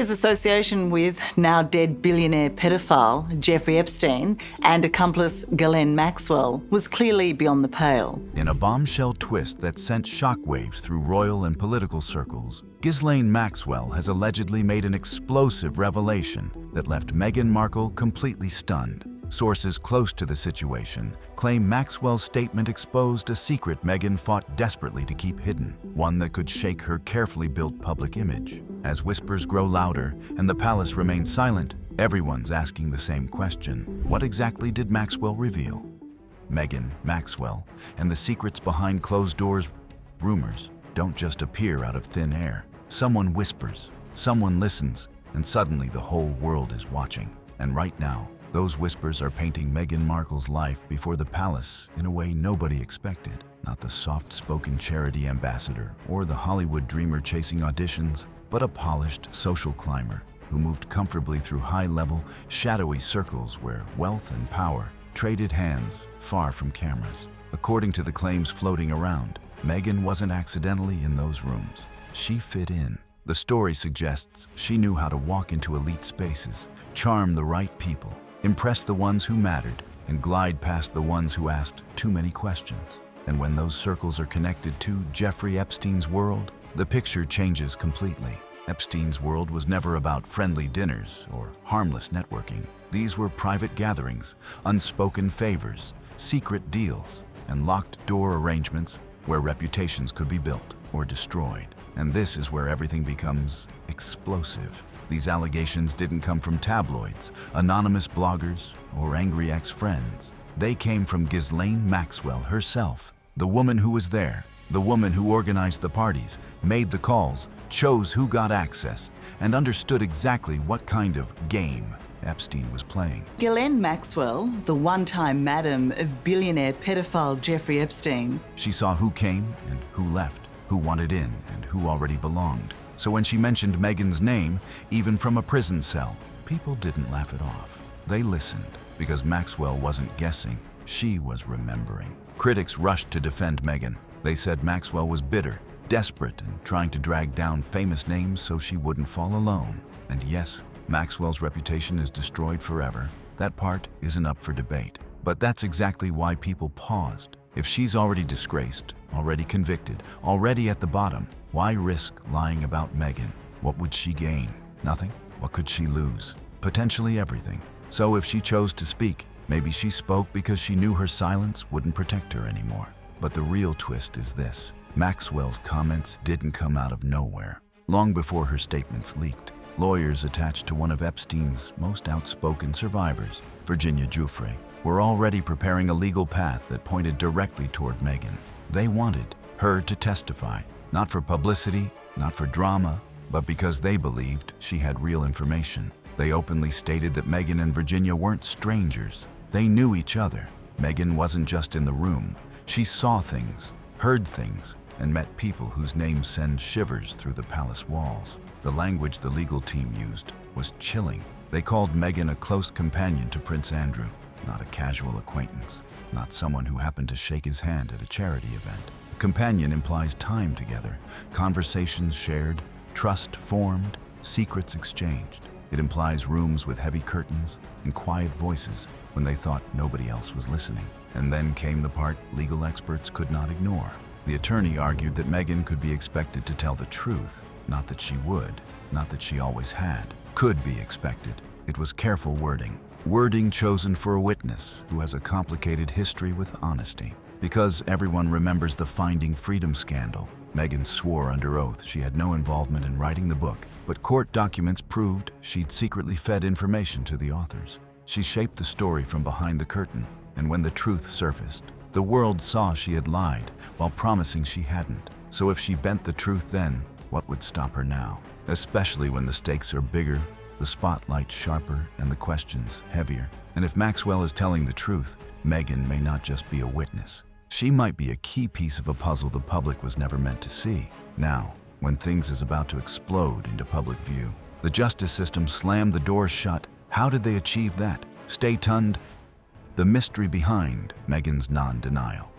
His association with now dead billionaire pedophile Jeffrey Epstein and accomplice Ghislaine Maxwell was clearly beyond the pale. In a bombshell twist that sent shockwaves through royal and political circles, Ghislaine Maxwell has allegedly made an explosive revelation that left Meghan Markle completely stunned. Sources close to the situation claim Maxwell's statement exposed a secret Meghan fought desperately to keep hidden, one that could shake her carefully built public image. As whispers grow louder and the palace remains silent, everyone's asking the same question. What exactly did Maxwell reveal? Meghan, Maxwell, and the secrets behind closed doors. Rumors don't just appear out of thin air. Someone whispers, someone listens, and suddenly the whole world is watching. And right now, those whispers are painting Meghan Markle's life before the palace in a way nobody expected. Not the soft-spoken charity ambassador or the Hollywood dreamer chasing auditions, but a polished social climber who moved comfortably through high-level, shadowy circles where wealth and power traded hands far from cameras. According to the claims floating around, Meghan wasn't accidentally in those rooms. She fit in. The story suggests she knew how to walk into elite spaces, charm the right people, impress the ones who mattered, and glide past the ones who asked too many questions. And when those circles are connected to Jeffrey Epstein's world, the picture changes completely. Epstein's world was never about friendly dinners or harmless networking. These were private gatherings, unspoken favors, secret deals, and locked-door arrangements where reputations could be built or destroyed. And this is where everything becomes explosive. These allegations didn't come from tabloids, anonymous bloggers, or angry ex-friends. They came from Ghislaine Maxwell herself, the woman who was there, the woman who organized the parties, made the calls, chose who got access, and understood exactly what kind of game Epstein was playing. Ghislaine Maxwell, the one-time madam of billionaire pedophile Jeffrey Epstein. She saw who came and who left, who wanted in and who already belonged. So when she mentioned Meghan's name, even from a prison cell, people didn't laugh it off. They listened, because Maxwell wasn't guessing, she was remembering. Critics rushed to defend Meghan. They said Maxwell was bitter, desperate, and trying to drag down famous names so she wouldn't fall alone. And yes, Maxwell's reputation is destroyed forever. That part isn't up for debate. But that's exactly why people paused. If she's already disgraced, already convicted, already at the bottom, why risk lying about Meghan? What would she gain? Nothing? What could she lose? Potentially everything. So if she chose to speak, maybe she spoke because she knew her silence wouldn't protect her anymore. But the real twist is this. Maxwell's comments didn't come out of nowhere. Long before her statements leaked, lawyers attached to one of Epstein's most outspoken survivors, Virginia Giuffre, were already preparing a legal path that pointed directly toward Meghan. They wanted her to testify, not for publicity, not for drama, but because they believed she had real information. They openly stated that Meghan and Virginia weren't strangers. They knew each other. Meghan wasn't just in the room. She saw things, heard things, and met people whose names send shivers through the palace walls. The language the legal team used was chilling. They called Meghan a close companion to Prince Andrew, not a casual acquaintance, not someone who happened to shake his hand at a charity event. A companion implies time together, conversations shared, trust formed, secrets exchanged. It implies rooms with heavy curtains and quiet voices when they thought nobody else was listening. And then came the part legal experts could not ignore. The attorney argued that Meghan could be expected to tell the truth, not that she would, not that she always had. Could be expected. It was careful wording. Wording chosen for a witness who has a complicated history with honesty. Because everyone remembers the Finding Freedom scandal, Meghan swore under oath she had no involvement in writing the book, but court documents proved she'd secretly fed information to the authors. She shaped the story from behind the curtain, and when the truth surfaced, the world saw she had lied while promising she hadn't. So if she bent the truth then, what would stop her now? Especially when the stakes are bigger, the spotlight sharper, and the questions heavier. And if Maxwell is telling the truth, Meghan may not just be a witness. She might be a key piece of a puzzle the public was never meant to see. Now, when things is about to explode into public view, the justice system slammed the doors shut. How did they achieve that? Stay tuned. The mystery behind Meghan's non-denial.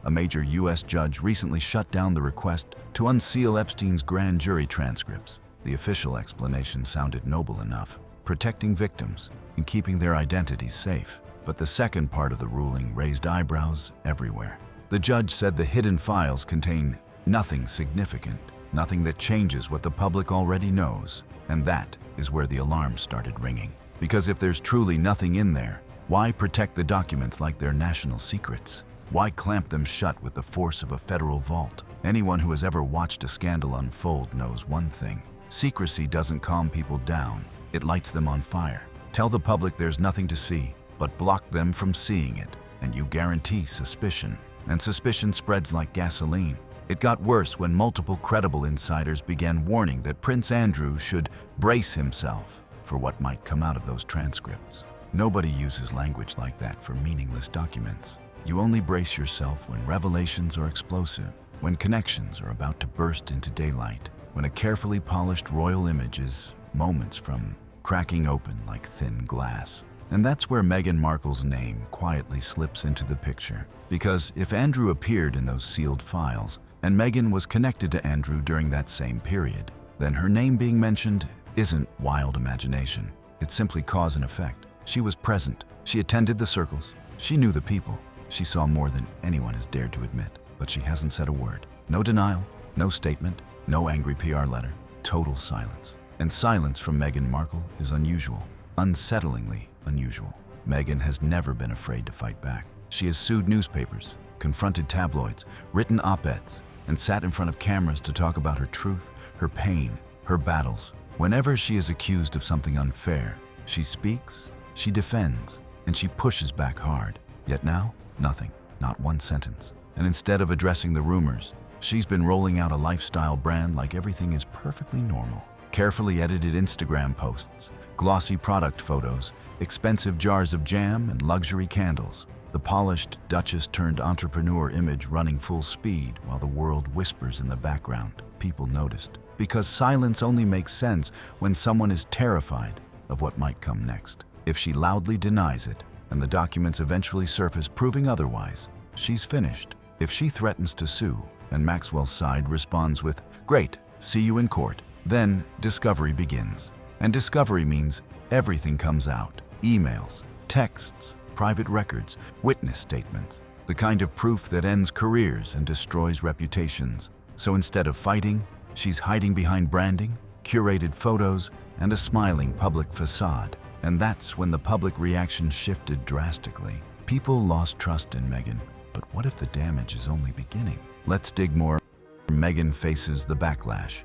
A major U.S. judge recently shut down the request to unseal Epstein's grand jury transcripts. The official explanation sounded noble enough, protecting victims and keeping their identities safe. But the second part of the ruling raised eyebrows everywhere. The judge said the hidden files contain nothing significant, nothing that changes what the public already knows. And that is where the alarm started ringing. Because if there's truly nothing in there, why protect the documents like they're national secrets? Why clamp them shut with the force of a federal vault? Anyone who has ever watched a scandal unfold knows one thing. Secrecy doesn't calm people down, it lights them on fire. Tell the public there's nothing to see, but block them from seeing it, and you guarantee suspicion. And suspicion spreads like gasoline. It got worse when multiple credible insiders began warning that Prince Andrew should brace himself for what might come out of those transcripts. Nobody uses language like that for meaningless documents. You only brace yourself when revelations are explosive, when connections are about to burst into daylight, when a carefully polished royal image is moments from cracking open like thin glass. And that's where Meghan Markle's name quietly slips into the picture. Because if Andrew appeared in those sealed files, and Meghan was connected to Andrew during that same period, then her name being mentioned isn't wild imagination. It's simply cause and effect. She was present. She attended the circles. She knew the people. She saw more than anyone has dared to admit. But she hasn't said a word. No denial, no statement, no angry PR letter. Total silence. And silence from Meghan Markle is unusual. Unsettlingly unusual. Meghan has never been afraid to fight back. She has sued newspapers, confronted tabloids, written op-eds, and sat in front of cameras to talk about her truth, her pain, her battles. Whenever she is accused of something unfair, she speaks, she defends, and she pushes back hard. Yet now, nothing, not one sentence. And instead of addressing the rumors, she's been rolling out a lifestyle brand like everything is perfectly normal. Carefully edited Instagram posts, glossy product photos, expensive jars of jam, and luxury candles. The polished Duchess-turned-entrepreneur image running full speed while the world whispers in the background. People noticed. Because silence only makes sense when someone is terrified of what might come next. If she loudly denies it, and the documents eventually surface proving otherwise, she's finished. If she threatens to sue, and Maxwell's side responds with, "Great, see you in court," then discovery begins. And discovery means everything comes out. Emails, texts, private records, witness statements. The kind of proof that ends careers and destroys reputations. So instead of fighting, she's hiding behind branding, curated photos, and a smiling public facade. And that's when the public reaction shifted drastically. People lost trust in Meghan. But what if the damage is only beginning? Let's dig more. Meghan faces the backlash.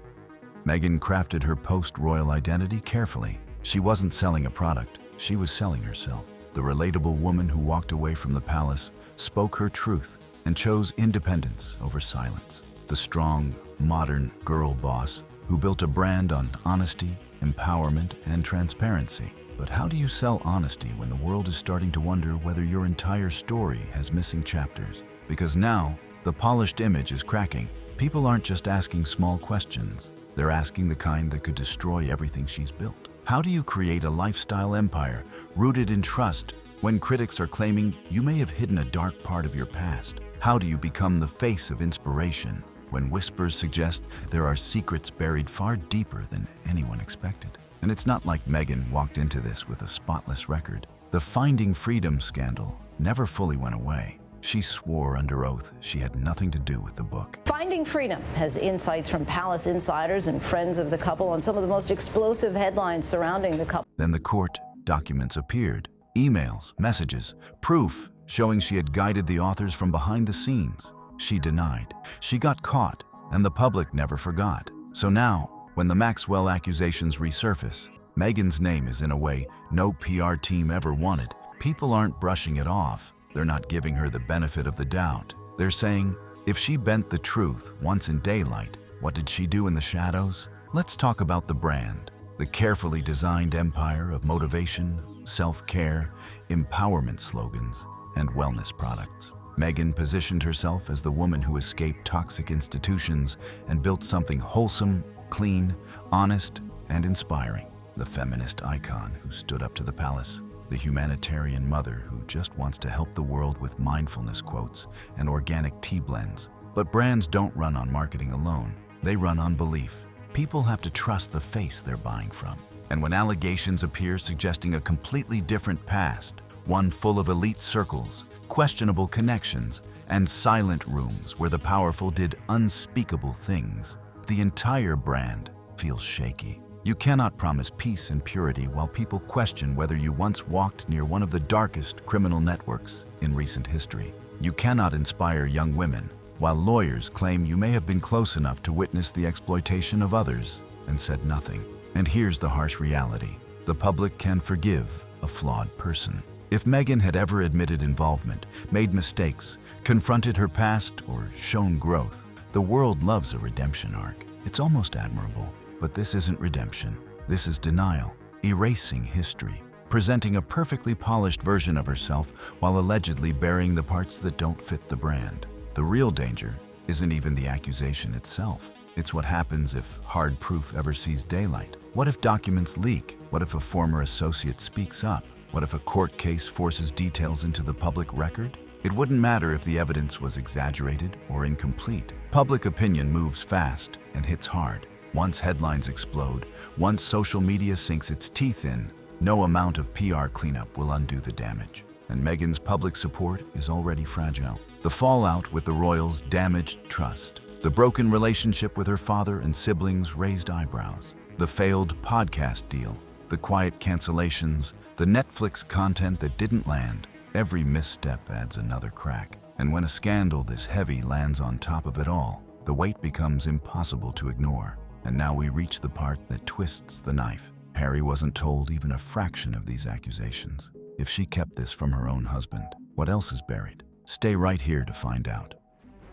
Meghan crafted her post-royal identity carefully. She wasn't selling a product, she was selling herself. The relatable woman who walked away from the palace spoke her truth and chose independence over silence. The strong, modern girl boss who built a brand on honesty, empowerment, and transparency. But how do you sell honesty when the world is starting to wonder whether your entire story has missing chapters? Because now, the polished image is cracking. People aren't just asking small questions. They're asking the kind that could destroy everything she's built. How do you create a lifestyle empire rooted in trust when critics are claiming you may have hidden a dark part of your past? How do you become the face of inspiration when whispers suggest there are secrets buried far deeper than anyone expected? And it's not like Meghan walked into this with a spotless record. The Finding Freedom scandal never fully went away. She swore under oath she had nothing to do with the book. Finding Freedom has insights from palace insiders and friends of the couple on some of the most explosive headlines surrounding the couple. Then the court documents appeared. Emails, messages, proof showing she had guided the authors from behind the scenes. She denied. She got caught, and the public never forgot. So now, when the Maxwell accusations resurface, Meghan's name is in a way no PR team ever wanted. People aren't brushing it off. They're not giving her the benefit of the doubt. They're saying, if she bent the truth once in daylight, what did she do in the shadows? Let's talk about the brand, the carefully designed empire of motivation, self-care, empowerment slogans, and wellness products. Meghan positioned herself as the woman who escaped toxic institutions and built something wholesome, clean, honest, and inspiring. The feminist icon who stood up to the palace. The humanitarian mother who just wants to help the world with mindfulness quotes and organic tea blends. But brands don't run on marketing alone. They run on belief. People have to trust the face they're buying from. And when allegations appear suggesting a completely different past, one full of elite circles, questionable connections, and silent rooms where the powerful did unspeakable things, the entire brand feels shaky. You cannot promise peace and purity while people question whether you once walked near one of the darkest criminal networks in recent history. You cannot inspire young women while lawyers claim you may have been close enough to witness the exploitation of others and said nothing. And here's the harsh reality. The public can forgive a flawed person. If Meghan had ever admitted involvement, made mistakes, confronted her past, or shown growth, the world loves a redemption arc. It's almost admirable. But this isn't redemption. This is denial, erasing history, presenting a perfectly polished version of herself while allegedly burying the parts that don't fit the brand. The real danger isn't even the accusation itself. It's what happens if hard proof ever sees daylight. What if documents leak? What if a former associate speaks up? What if a court case forces details into the public record? It wouldn't matter if the evidence was exaggerated or incomplete. Public opinion moves fast and hits hard. Once headlines explode, once social media sinks its teeth in, no amount of PR cleanup will undo the damage. And Meghan's public support is already fragile. The fallout with the royals damaged trust. The broken relationship with her father and siblings raised eyebrows. The failed podcast deal, the quiet cancellations, the Netflix content that didn't land. Every misstep adds another crack. And when a scandal this heavy lands on top of it all, the weight becomes impossible to ignore. And now we reach the part that twists the knife. Harry wasn't told even a fraction of these accusations. If she kept this from her own husband, what else is buried? Stay right here to find out.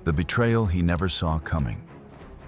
The betrayal he never saw coming.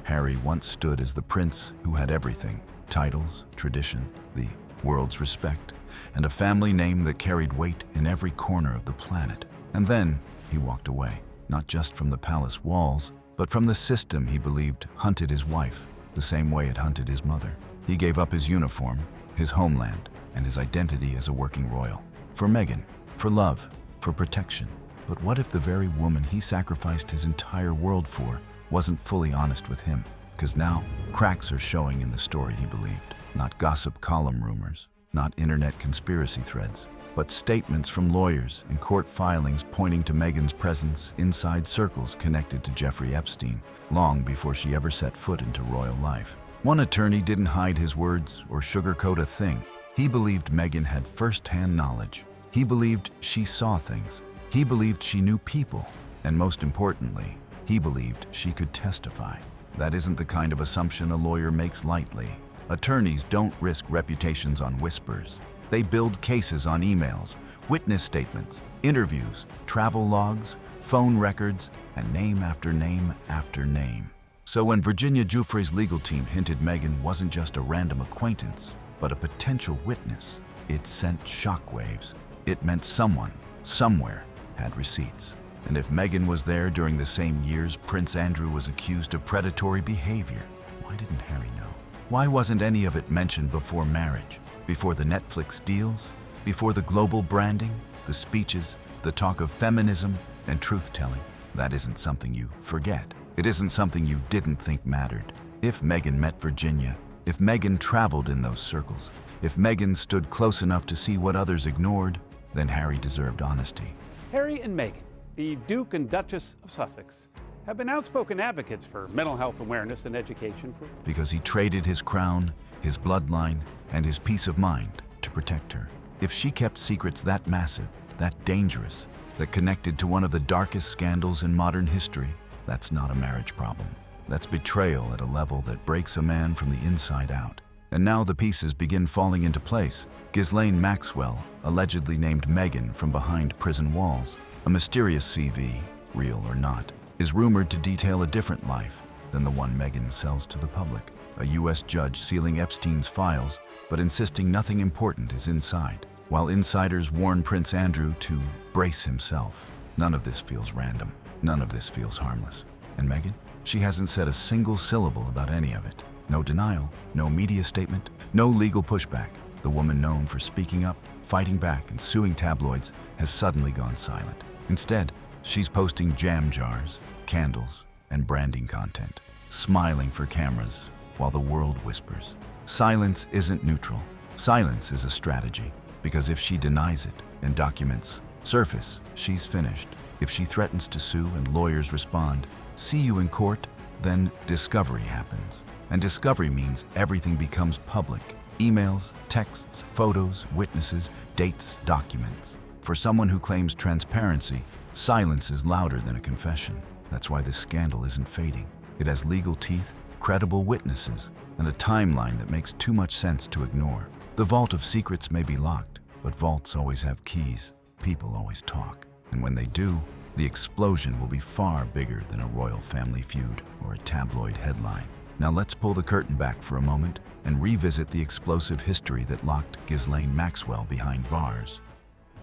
Harry once stood as the prince who had everything: titles, tradition, the world's respect, and a family name that carried weight in every corner of the planet. And then he walked away, not just from the palace walls, but from the system he believed hunted his wife the same way it hunted his mother. He gave up his uniform, his homeland, and his identity as a working royal. For Meghan, for love, for protection. But what if the very woman he sacrificed his entire world for wasn't fully honest with him? Because now, cracks are showing in the story he believed. Not gossip column rumors, not internet conspiracy threads, but statements from lawyers and court filings pointing to Meghan's presence inside circles connected to Jeffrey Epstein, long before she ever set foot into royal life. One attorney didn't hide his words or sugarcoat a thing. He believed Meghan had first-hand knowledge. He believed she saw things. He believed she knew people. And most importantly, he believed she could testify. That isn't the kind of assumption a lawyer makes lightly. Attorneys don't risk reputations on whispers. They build cases on emails, witness statements, interviews, travel logs, phone records, and name after name after name. So when Virginia Giuffre's legal team hinted Meghan wasn't just a random acquaintance, but a potential witness, it sent shockwaves. It meant someone, somewhere, had receipts. And if Meghan was there during the same years Prince Andrew was accused of predatory behavior, why didn't Harry know? Why wasn't any of it mentioned before marriage? Before the Netflix deals? Before the global branding? The speeches? The talk of feminism and truth-telling? That isn't something you forget. It isn't something you didn't think mattered. If Meghan met Virginia, if Meghan traveled in those circles, if Meghan stood close enough to see what others ignored, then Harry deserved honesty. Harry and Meghan, the Duke and Duchess of Sussex, have been outspoken advocates for mental health awareness and education because he traded his crown, his bloodline, and his peace of mind to protect her. If she kept secrets that massive, that dangerous, that connected to one of the darkest scandals in modern history, that's not a marriage problem. That's betrayal at a level that breaks a man from the inside out. And now the pieces begin falling into place. Ghislaine Maxwell, allegedly named Meghan from behind prison walls, a mysterious CV, real or not, is rumored to detail a different life than the one Meghan sells to the public. A U.S. judge sealing Epstein's files, but insisting nothing important is inside, while insiders warn Prince Andrew to brace himself. None of this feels random. None of this feels harmless. And Meghan? She hasn't said a single syllable about any of it. No denial, no media statement, no legal pushback. The woman known for speaking up, fighting back, and suing tabloids has suddenly gone silent. Instead, she's posting jam jars, candles, and branding content, smiling for cameras, while the world whispers. Silence isn't neutral. Silence is a strategy, because if she denies it and documents surface, she's finished. If she threatens to sue and lawyers respond, "See you in court," then discovery happens. And discovery means everything becomes public. Emails, texts, photos, witnesses, dates, documents. For someone who claims transparency, silence is louder than a confession. That's why this scandal isn't fading. It has legal teeth, credible witnesses, and a timeline that makes too much sense to ignore. The vault of secrets may be locked, but vaults always have keys. People always talk. And when they do, the explosion will be far bigger than a royal family feud or a tabloid headline. Now let's pull the curtain back for a moment and revisit the explosive history that locked Ghislaine Maxwell behind bars.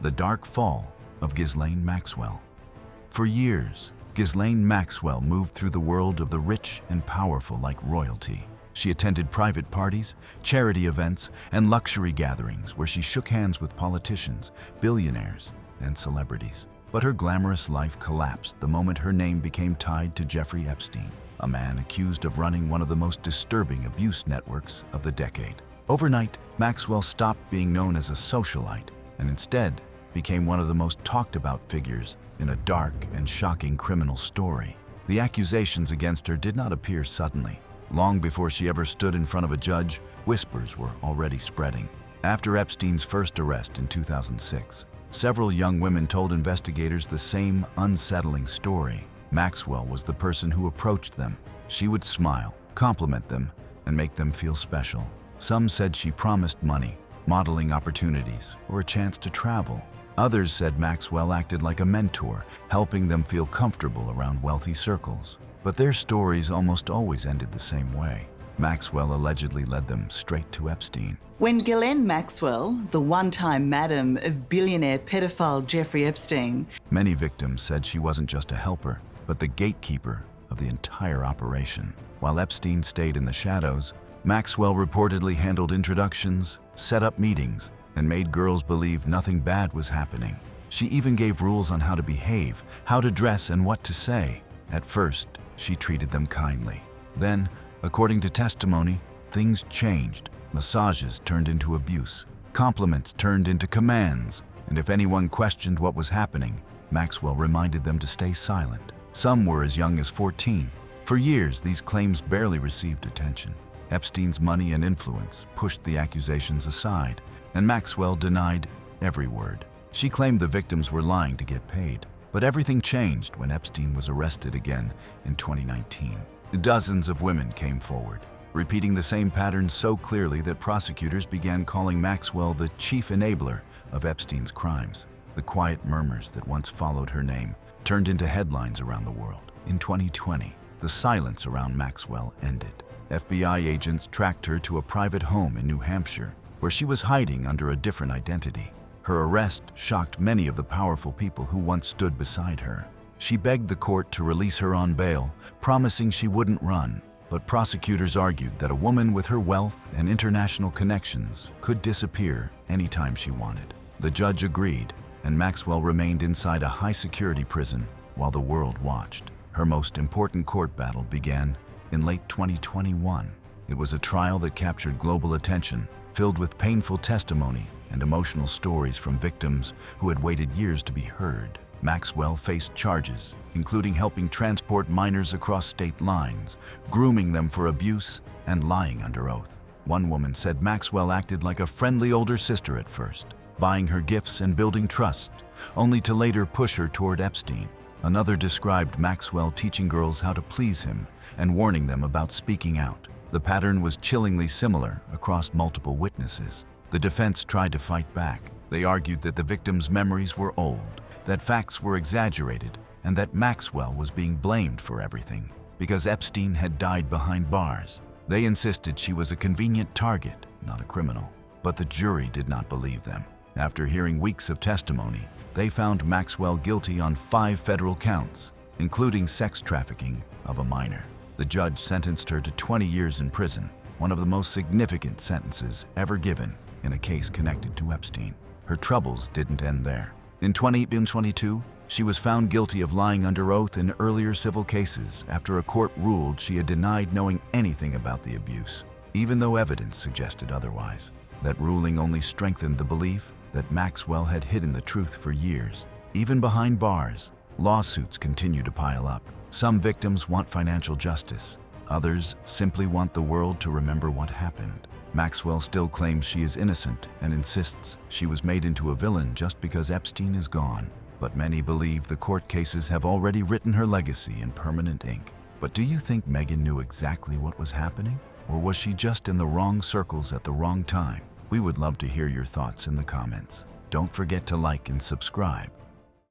The dark fall of Ghislaine Maxwell. For years, Ghislaine Maxwell moved through the world of the rich and powerful like royalty. She attended private parties, charity events, and luxury gatherings where she shook hands with politicians, billionaires, and celebrities. But her glamorous life collapsed the moment her name became tied to Jeffrey Epstein, a man accused of running one of the most disturbing abuse networks of the decade. Overnight, Maxwell stopped being known as a socialite and instead became one of the most talked about figures in a dark and shocking criminal story. The accusations against her did not appear suddenly. Long before she ever stood in front of a judge, whispers were already spreading. After Epstein's first arrest in 2006, several young women told investigators the same unsettling story. Maxwell was the person who approached them. She would smile, compliment them, and make them feel special. Some said she promised money, modeling opportunities, or a chance to travel. Others said Maxwell acted like a mentor, helping them feel comfortable around wealthy circles. But their stories almost always ended the same way. Maxwell allegedly led them straight to Epstein. When Ghislaine Maxwell, the one-time madam of billionaire pedophile Jeffrey Epstein, Many victims said she wasn't just a helper, but the gatekeeper of the entire operation. While Epstein stayed in the shadows, Maxwell reportedly handled introductions, set up meetings, and made girls believe nothing bad was happening. She even gave rules on how to behave, how to dress, and what to say. At first, she treated them kindly. Then, according to testimony, things changed. Massages turned into abuse. Compliments turned into commands. And if anyone questioned what was happening, Maxwell reminded them to stay silent. Some were as young as 14. For years, these claims barely received attention. Epstein's money and influence pushed the accusations aside, and Maxwell denied every word. She claimed the victims were lying to get paid. But everything changed when Epstein was arrested again in 2019. Dozens of women came forward, repeating the same pattern so clearly that prosecutors began calling Maxwell the chief enabler of Epstein's crimes. The quiet murmurs that once followed her name turned into headlines around the world. In 2020, the silence around Maxwell ended. FBI agents tracked her to a private home in New Hampshire, where she was hiding under a different identity. Her arrest shocked many of the powerful people who once stood beside her. She begged the court to release her on bail, promising she wouldn't run. But prosecutors argued that a woman with her wealth and international connections could disappear anytime she wanted. The judge agreed, and Maxwell remained inside a high-security prison while the world watched. Her most important court battle began in late 2021. It was a trial that captured global attention, filled with painful testimony and emotional stories from victims who had waited years to be heard. Maxwell faced charges, including helping transport minors across state lines, grooming them for abuse, and lying under oath. One woman said Maxwell acted like a friendly older sister at first, buying her gifts and building trust, only to later push her toward Epstein. Another described Maxwell teaching girls how to please him and warning them about speaking out. The pattern was chillingly similar across multiple witnesses. The defense tried to fight back. They argued that the victims' memories were old, that facts were exaggerated, and that Maxwell was being blamed for everything because Epstein had died behind bars. They insisted she was a convenient target, not a criminal. But the jury did not believe them. After hearing weeks of testimony, they found Maxwell guilty on 5 federal counts, including sex trafficking of a minor. The judge sentenced her to 20 years in prison, one of the most significant sentences ever given in a case connected to Epstein. Her troubles didn't end there. In 2022, She was found guilty of lying under oath in earlier civil cases after a court ruled she had denied knowing anything about the abuse, even though evidence suggested otherwise. That ruling only strengthened the belief that Maxwell had hidden the truth for years. Even behind bars, lawsuits continue to pile up. Some victims want financial justice. Others simply want the world to remember what happened. Maxwell still claims she is innocent and insists she was made into a villain just because Epstein is gone. But many believe the court cases have already written her legacy in permanent ink. But do you think Meghan knew exactly what was happening? Or was she just in the wrong circles at the wrong time? We would love to hear your thoughts in the comments. Don't forget to like and subscribe.